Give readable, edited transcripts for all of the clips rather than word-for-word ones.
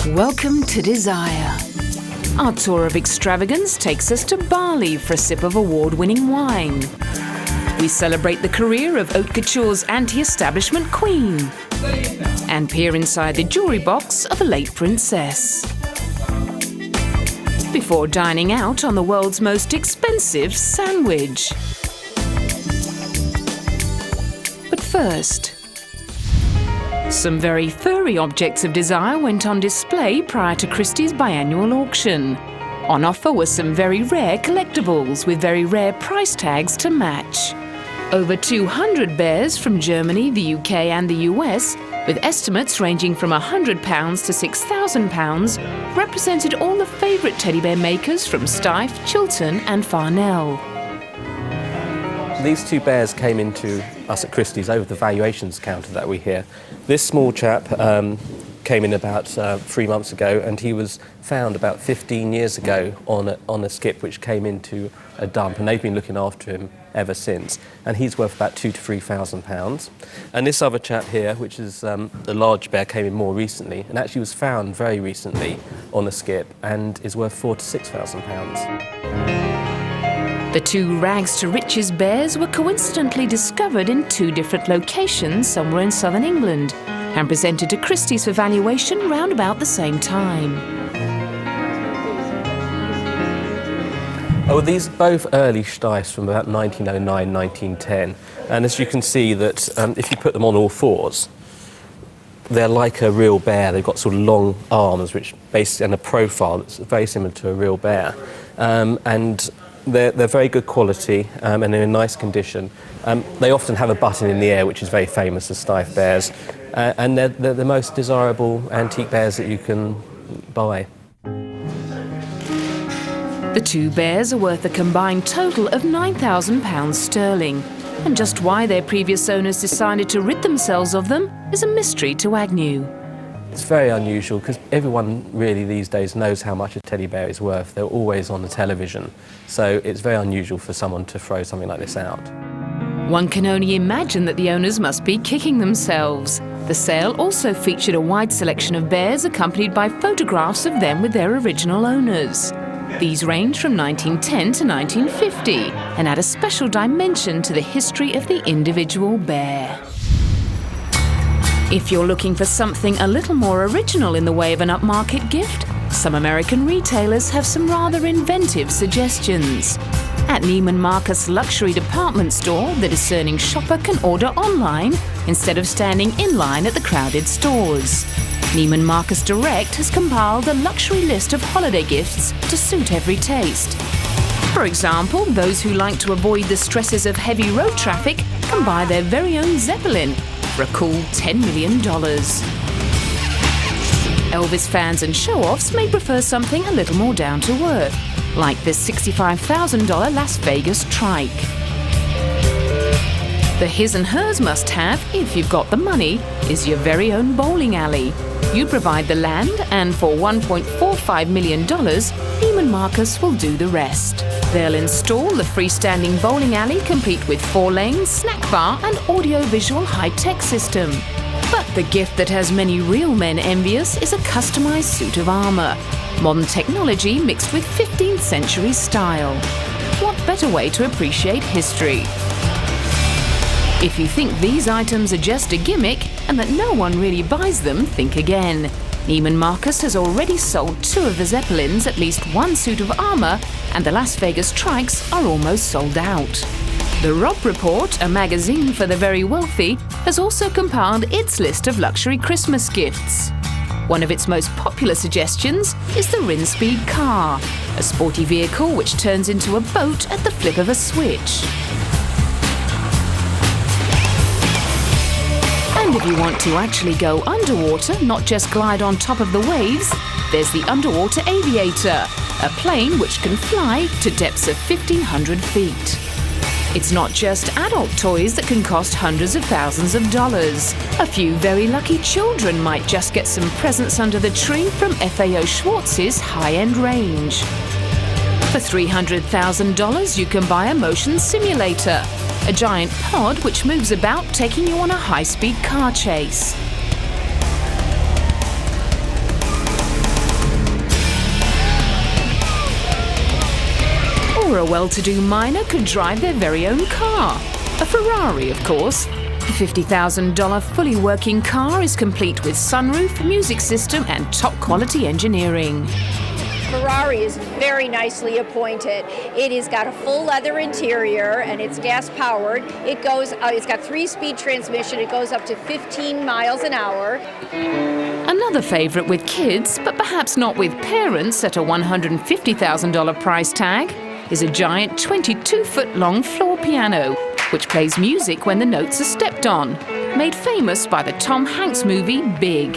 Welcome to Desire. Our tour of extravagance takes us to Bali for a sip of award-winning wine. We celebrate the career of haute couture's anti-establishment queen and peer inside the jewellery box of a late princess. Before dining out on the world's most expensive sandwich. But first, some very furry objects of desire went on display prior to Christie's biannual auction. On offer were some very rare collectibles with very rare price tags to match. Over 200 bears from Germany, the UK and the US, with estimates ranging from £100 to £6,000, represented all the favourite teddy bear makers from Steiff, Chiltern and Farnell. These two bears came into us at Christie's over the valuations counter that we hear. This small chap came in about 3 months ago, and he was found about 15 years ago on a skip which came into a dump, and they've been looking after him ever since. And he's worth about £2,000 to £3,000. And this other chap here, which is the large bear, came in more recently, and actually was found very recently on a skip, and is worth £4,000 to £6,000. The two rags to riches bears were coincidentally discovered in two different locations somewhere in southern England and presented to Christie's for valuation round about the same time. Oh, these are both early Steiffs from about 1909, 1910. And as you can see that if you put them on all fours, they're like a real bear. They've got sort of long arms and a profile that's very similar to a real bear. And they're very good quality and in a nice condition. They often have a button in the air, which is very famous as Steiff bears. And they're the most desirable antique bears that you can buy. The two bears are worth a combined total of £9,000 sterling. And just why their previous owners decided to rid themselves of them is a mystery to Agnew. It's very unusual because everyone really these days knows how much a teddy bear is worth. They're always on the television. So it's very unusual for someone to throw something like this out. One can only imagine that the owners must be kicking themselves. The sale also featured a wide selection of bears accompanied by photographs of them with their original owners. These range from 1910 to 1950 and add a special dimension to the history of the individual bear. If you're looking for something a little more original in the way of an upmarket gift, some American retailers have some rather inventive suggestions. At Neiman Marcus luxury department store, the discerning shopper can order online instead of standing in line at the crowded stores. Neiman Marcus Direct has compiled a luxury list of holiday gifts to suit every taste. For example, those who like to avoid the stresses of heavy road traffic can buy their very own Zeppelin for a cool $10 million. Elvis fans and show-offs may prefer something a little more down to earth, like this $65,000 Las Vegas trike. The his and hers must-have, if you've got the money, is your very own bowling alley. You provide the land, and for $1.45 million, Neiman Marcus will do the rest. They'll install the freestanding bowling alley complete with 4 lanes, snack bar and audio-visual high-tech system. But the gift that has many real men envious is a customized suit of armor. Modern technology mixed with 15th century style. What better way to appreciate history? If you think these items are just a gimmick and that no one really buys them, think again. Neiman Marcus has already sold 2 of the Zeppelins, at least 1 suit of armor, and the Las Vegas trikes are almost sold out. The Robb Report, a magazine for the very wealthy, has also compiled its list of luxury Christmas gifts. One of its most popular suggestions is the Rinspeed car, a sporty vehicle which turns into a boat at the flip of a switch. And if you want to actually go underwater, not just glide on top of the waves, there's the Underwater Aviator, a plane which can fly to depths of 1,500 feet. It's not just adult toys that can cost hundreds of thousands of dollars. A few very lucky children might just get some presents under the tree from FAO Schwartz's high-end range. For $300,000, you can buy a motion simulator, a giant pod which moves about, taking you on a high-speed car chase. or a well-to-do miner could drive their very own car. A Ferrari, of course. The $50,000 fully working car is complete with sunroof, music system and top-quality engineering. Ferrari is very nicely appointed. It has got a full leather interior and it's gas powered. It's got 3-speed transmission. It goes up to 15 miles an hour. Another favourite with kids, but perhaps not with parents at a $150,000 price tag, is a giant 22-foot long floor piano, which plays music when the notes are stepped on, made famous by the Tom Hanks movie Big.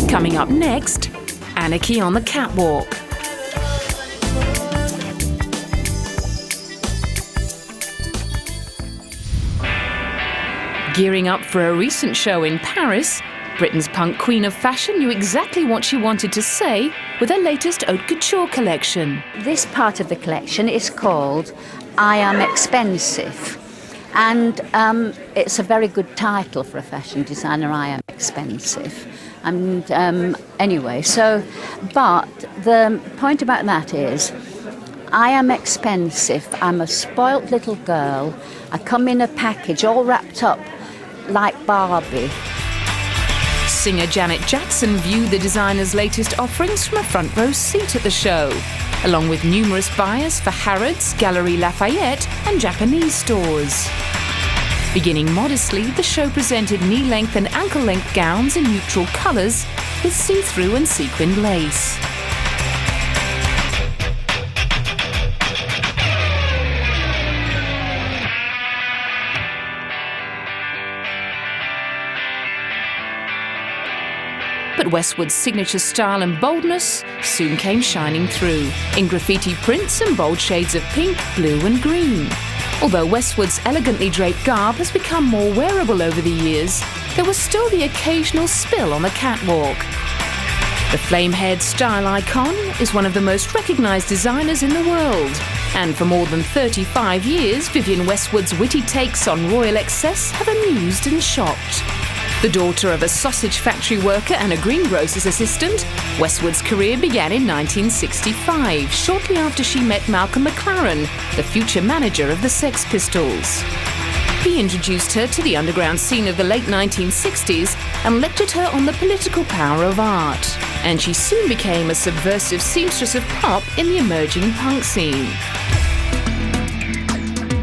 Coming up next, Anarchy on the Catwalk. Gearing up for a recent show in Paris, Britain's punk queen of fashion knew exactly what she wanted to say with her latest haute couture collection. This part of the collection is called I Am Expensive. And it's a very good title for a fashion designer, I Am Expensive. And anyway, but the point about that is, I am expensive, I'm a spoilt little girl, I come in a package all wrapped up like Barbie. Singer Janet Jackson viewed the designer's latest offerings from a front row seat at the show, along with numerous buyers for Harrods, Galeries Lafayette and Japanese stores. Beginning modestly, the show presented knee-length and ankle-length gowns in neutral colours with see-through and sequined lace. But Westwood's signature style and boldness soon came shining through, in graffiti prints and bold shades of pink, blue and green. Although Westwood's elegantly draped garb has become more wearable over the years, there was still the occasional spill on the catwalk. The flame-haired style icon is one of the most recognised designers in the world, and for more than 35 years, Vivienne Westwood's witty takes on royal excess have amused and shocked. The daughter of a sausage factory worker and a greengrocer's assistant, Westwood's career began in 1965, shortly after she met Malcolm McLaren, the future manager of the Sex Pistols. He introduced her to the underground scene of the late 1960s and lectured her on the political power of art. And she soon became a subversive seamstress of pop in the emerging punk scene.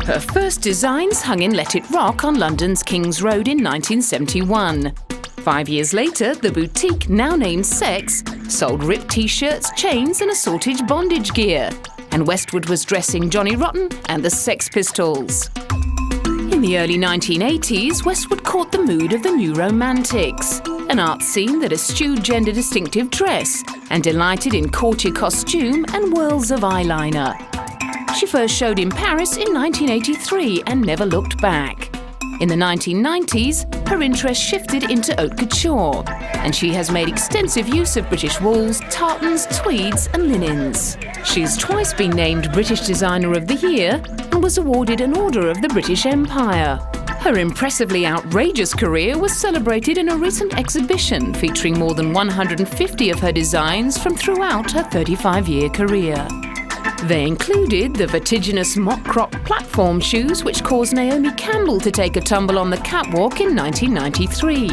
Her first designs hung in Let It Rock on London's King's Road in 1971. 5 years later, the boutique, now named Sex, sold ripped t-shirts, chains and assorted bondage gear. And Westwood was dressing Johnny Rotten and the Sex Pistols. In the early 1980s, Westwood caught the mood of the New Romantics, an art scene that eschewed gender-distinctive dress and delighted in courtier costume and whirls of eyeliner. She first showed in Paris in 1983 and never looked back. In the 1990s, her interest shifted into haute couture, and she has made extensive use of British wools, tartans, tweeds and linens. She's twice been named British Designer of the Year and was awarded an Order of the British Empire. Her impressively outrageous career was celebrated in a recent exhibition featuring more than 150 of her designs from throughout her 35-year career. They included the vertiginous mock-crop platform shoes which caused Naomi Campbell to take a tumble on the catwalk in 1993.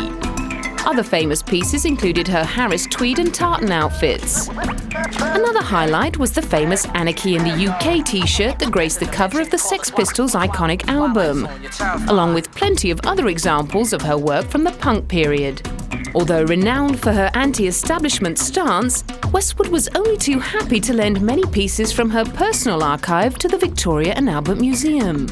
Other famous pieces included her Harris tweed and tartan outfits. Another highlight was the famous Anarchy in the UK t-shirt that graced the cover of the Sex Pistols' iconic album, along with plenty of other examples of her work from the punk period. Although renowned for her anti-establishment stance, Westwood was only too happy to lend many pieces from her personal archive to the Victoria and Albert Museum.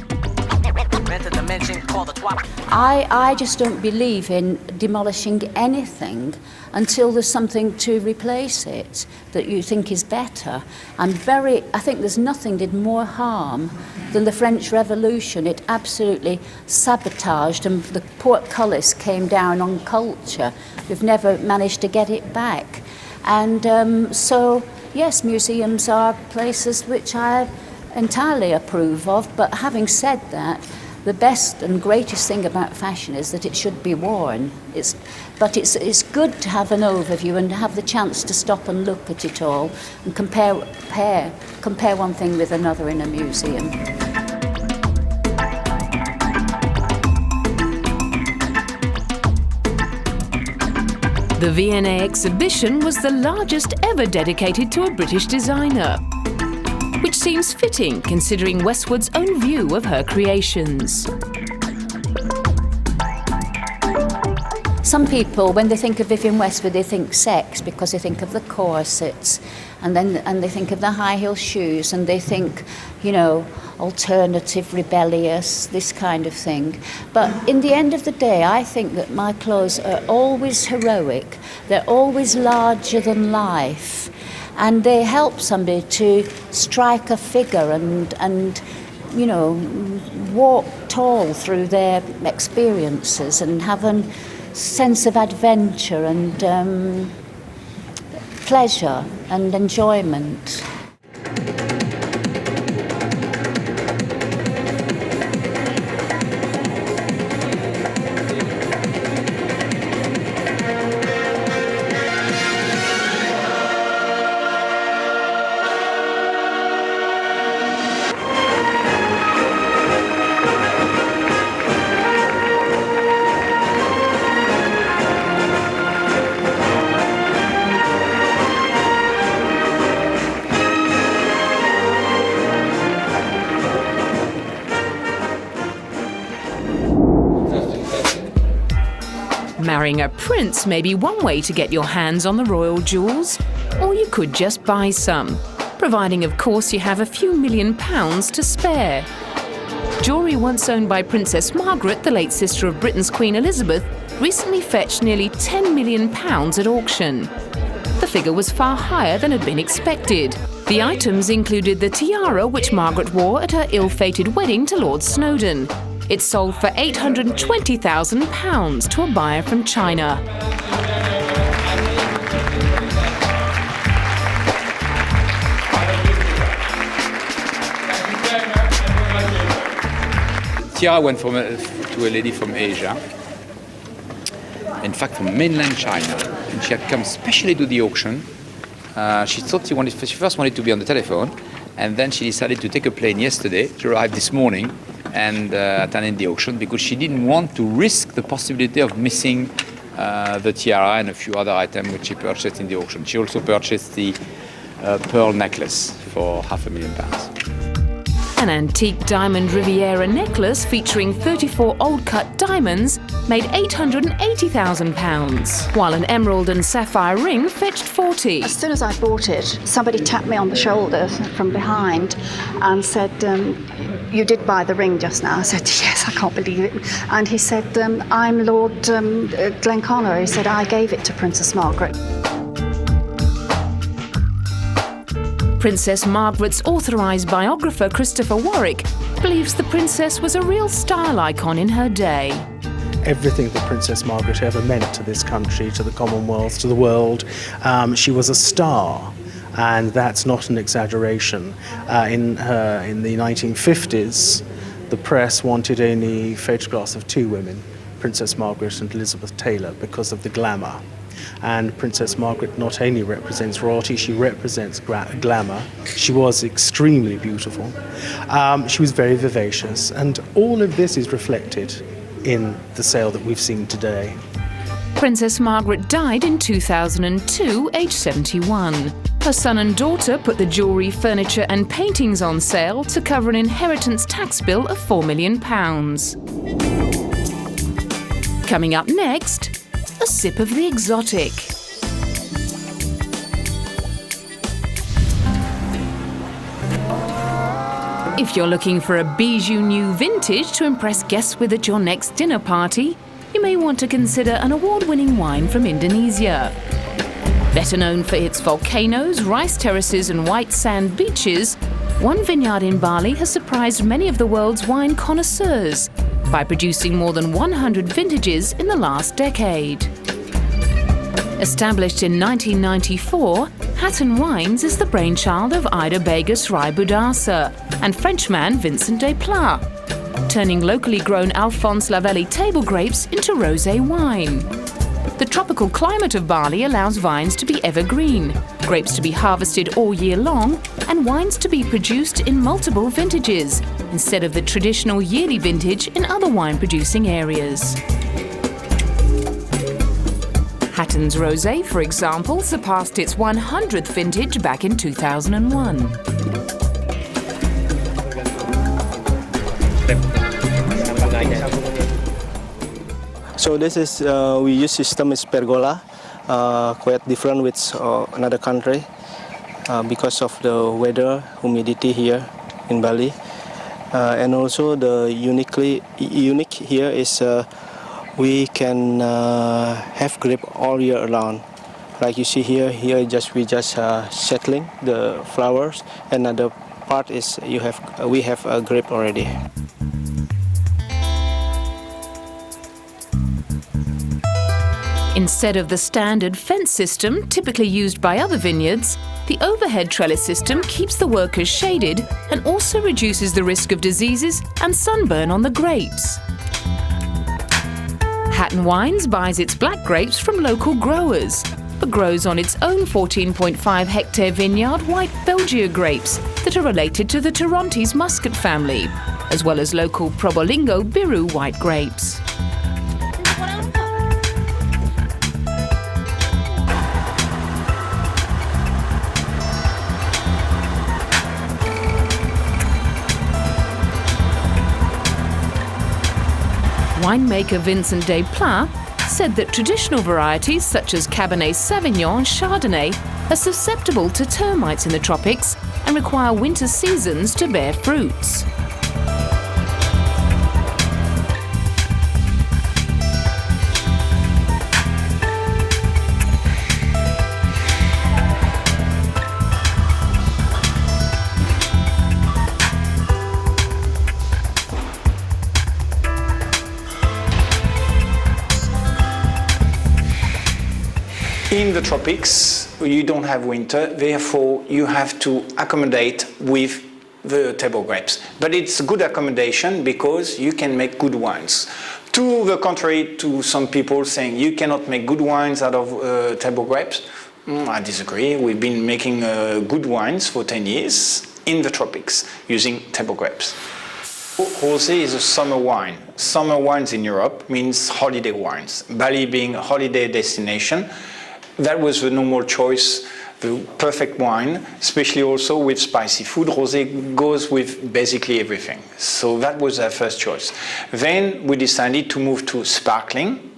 I just don't believe in demolishing anything until there's something to replace it that you think is better. I think there's nothing did more harm than the French Revolution. It absolutely sabotaged, and the portcullis came down on culture. We've never managed to get it back. And so, yes, museums are places which I entirely approve of, but having said that, the best and greatest thing about fashion is that it should be worn. But it's good to have an overview and to have the chance to stop and look at it all and compare one thing with another in a museum. The V&A exhibition was the largest ever dedicated to a British designer, which seems fitting considering Westwood's own view of her creations. Some people, when they think of Vivienne Westwood, they think sex because they think of the corsets, and they think of the high heel shoes, and they think, you know, alternative, rebellious, this kind of thing. But in the end of the day, I think that my clothes are always heroic. They're always larger than life, and they help somebody to strike a figure and you know, walk tall through their experiences and have a sense of adventure and pleasure and enjoyment. Marrying a prince may be one way to get your hands on the royal jewels, or you could just buy some, providing of course you have a few £1,000,000 to spare. Jewellery once owned by Princess Margaret, the late sister of Britain's Queen Elizabeth, recently fetched nearly £10 million at auction. The figure was far higher than had been expected. The items included the tiara which Margaret wore at her ill-fated wedding to Lord Snowdon. It sold for £820,000 to a buyer from China. Tiara went to a lady from Asia, in fact from mainland China, and she had come specially to the auction. She thought she first wanted to be on the telephone, and then she decided to take a plane yesterday. She arrived this morning and attended the auction because she didn't want to risk the possibility of missing the tiara and a few other items which she purchased in the auction. She also purchased the pearl necklace for £500,000. An antique diamond Riviera necklace featuring 34 old-cut diamonds made £880,000, while an emerald and sapphire ring fetched £40,000. As soon as I bought it, somebody tapped me on the shoulder from behind and said, "You did buy the ring just now." I said, "Yes, I can't believe it." And he said, "I'm Lord Glenconner." He said, "I gave it to Princess Margaret." Princess Margaret's authorised biographer Christopher Warwick believes the princess was a real style icon in her day. Everything that Princess Margaret ever meant to this country, to the Commonwealth, to the world, she was a star. And that's not an exaggeration. In the 1950s, the press wanted only photographs of two women, Princess Margaret and Elizabeth Taylor, because of the glamour. And Princess Margaret not only represents royalty, she represents glamour. She was extremely beautiful. She was very vivacious, and all of this is reflected in the sale that we've seen today. Princess Margaret died in 2002, aged 71. Her son and daughter put the jewellery, furniture and paintings on sale to cover an inheritance tax bill of £4 million. Coming up next, a sip of the exotic. If you're looking for a bijou new vintage to impress guests with at your next dinner party, you may want to consider an award-winning wine from Indonesia. Better known for its volcanoes, rice terraces and white sand beaches, one vineyard in Bali has surprised many of the world's wine connoisseurs by producing more than 100 vintages in the last decade. Established in 1994, Hatton Wines is the brainchild of Ida Begas Rai Budasa and Frenchman Vincent Desplat. turning locally grown Alphonse Lavelli table grapes into rosé wine. The tropical climate of Bali allows vines to be evergreen, grapes to be harvested all year long, and wines to be produced in multiple vintages, instead of the traditional yearly vintage in other wine-producing areas. Hatton's Rosé, for example, surpassed its 100th vintage back in 2001. So this is, we use system is pergola, quite different with another country because of the weather, humidity here in Bali. And also the unique here is we can have grape all year round. Like you see here we just settling the flowers, and another part is we have a grape already. Instead of the standard fence system typically used by other vineyards, the overhead trellis system keeps the workers shaded and also reduces the risk of diseases and sunburn on the grapes. Hatton Wines buys its black grapes from local growers, but grows on its own 14.5-hectare vineyard white Belgian grapes that are related to the Torontes Muscat family, as well as local Probolinggo Biru white grapes. Winemaker Vincent Desplat said that traditional varieties such as Cabernet Sauvignon and Chardonnay are susceptible to termites in the tropics and require winter seasons to bear fruits. In the tropics, you don't have winter, therefore you have to accommodate with the table grapes. But it's a good accommodation because you can make good wines. To the contrary to some people saying you cannot make good wines out of table grapes, I disagree. We've been making good wines for 10 years in the tropics using table grapes. Rosé is a summer wine. Summer wines in Europe means holiday wines. Bali being a holiday destination, that was the normal choice, the perfect wine, especially also with spicy food. Rosé goes with basically everything. So that was our first choice. Then we decided to move to sparkling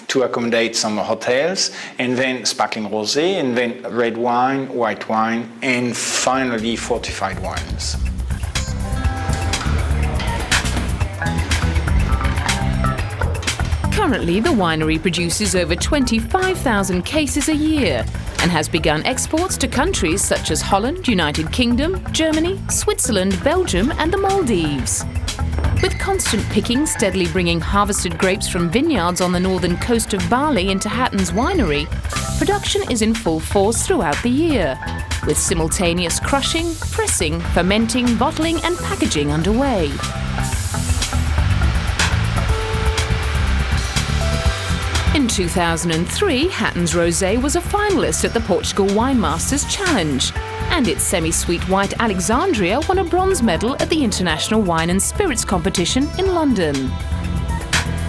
to accommodate some hotels, and then sparkling rosé, and then red wine, white wine, and finally fortified wines. Currently, the winery produces over 25,000 cases a year and has begun exports to countries such as Holland, United Kingdom, Germany, Switzerland, Belgium and the Maldives. With constant picking steadily bringing harvested grapes from vineyards on the northern coast of Bali into Hatton's winery, production is in full force throughout the year, with simultaneous crushing, pressing, fermenting, bottling and packaging underway. In 2003, Hatton's Rosé was a finalist at the Portugal Wine Masters Challenge, and its semi-sweet white Alexandria won a bronze medal at the International Wine and Spirits Competition in London.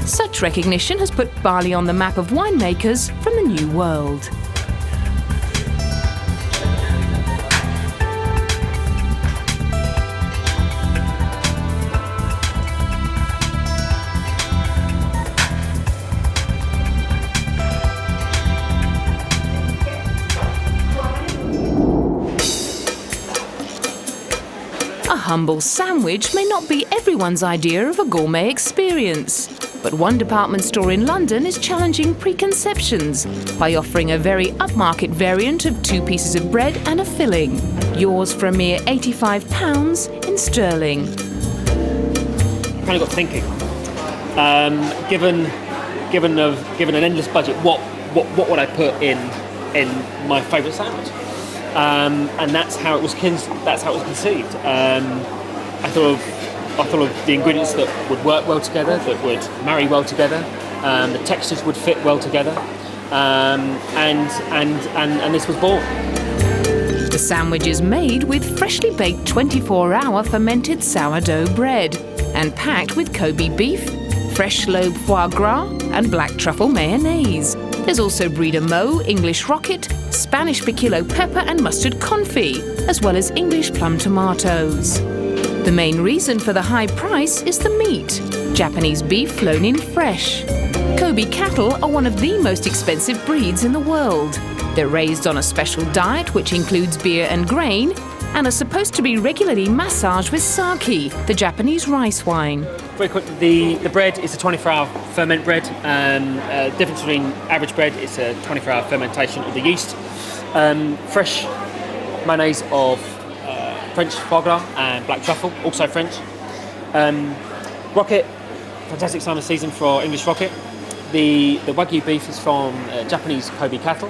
Such recognition has put Bali on the map of winemakers from the New World. A humble sandwich may not be everyone's idea of a gourmet experience, but one department store in London is challenging preconceptions by offering a very upmarket variant of 2 pieces of bread and a filling, yours for a mere £85 in sterling. I kind of got thinking, given an endless budget, what would I put in my favourite sandwich? And that's how it was conceived. I thought of I thought of the ingredients that would work well together, that would marry well together, the textures would fit well together, and this was born. The sandwich is made with freshly baked 24-hour fermented sourdough bread and packed with Kobe beef, fresh lobe foie gras and black truffle mayonnaise. There's also Brie de Meaux, English rocket, Spanish piquillo pepper and mustard confit, as well as English plum tomatoes. The main reason for the high price is the meat. Japanese beef flown in fresh. Kobe cattle are one of the most expensive breeds in the world. They're raised on a special diet which includes beer and grain and are supposed to be regularly massaged with sake, the Japanese rice wine. Very quickly, the bread is a 24-hour ferment bread. Difference between average bread is a 24-hour fermentation of the yeast. Fresh mayonnaise of French foie gras and black truffle, also French. Rocket, fantastic summer season for English rocket. The Wagyu beef is from Japanese Kobe cattle.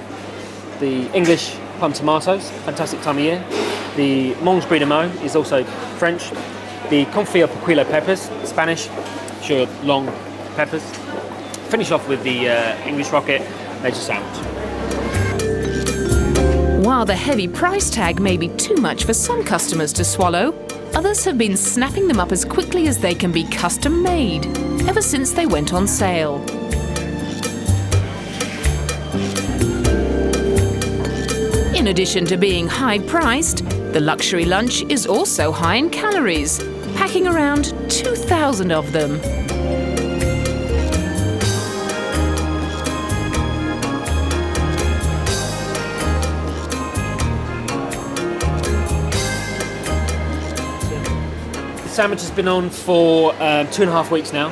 The English plum tomatoes, fantastic time of year. The Mons Brie de Meaux is also French. The confit of piquillo peppers, Spanish, sure, long peppers. Finish off with the English rocket nature sandwich. While the heavy price tag may be too much for some customers to swallow, others have been snapping them up as quickly as they can be custom made, ever since they went on sale. In addition to being high-priced, the luxury lunch is also high in calories, packing around 2,000 of them. The sandwich has been on for 2.5 weeks now.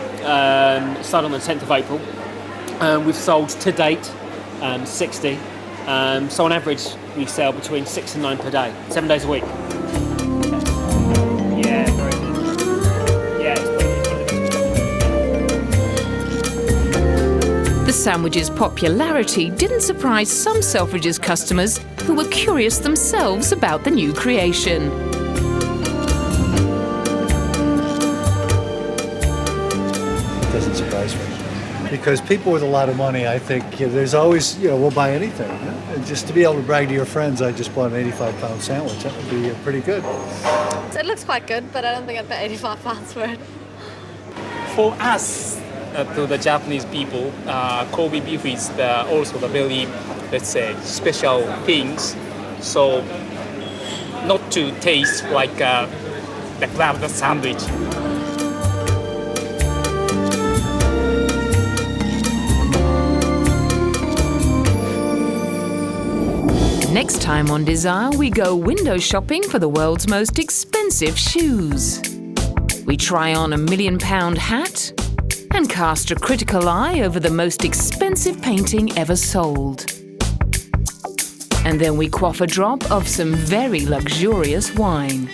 Started on the 10th of April. We've sold to date 60. So on average, we sell between 6 and 9 per day, 7 days a week. Yeah, very good. Yeah, it's The sandwich's popularity didn't surprise some Selfridges customers who were curious themselves about the new creation. It doesn't surprise me. Because people with a lot of money, I think, there's always, will buy anything. And just to be able to brag to your friends, I just bought an 85-pound sandwich. That would be pretty good. It looks quite good, but I don't think I'd pay 85 pounds for it. For us, to the Japanese people, Kobe beef is also the very, let's say, special things. So, not to taste like the club sandwich. Next time on Desire, we go window shopping for the world's most expensive shoes. We try on a £1 million hat and cast a critical eye over the most expensive painting ever sold. And then we quaff a drop of some very luxurious wine.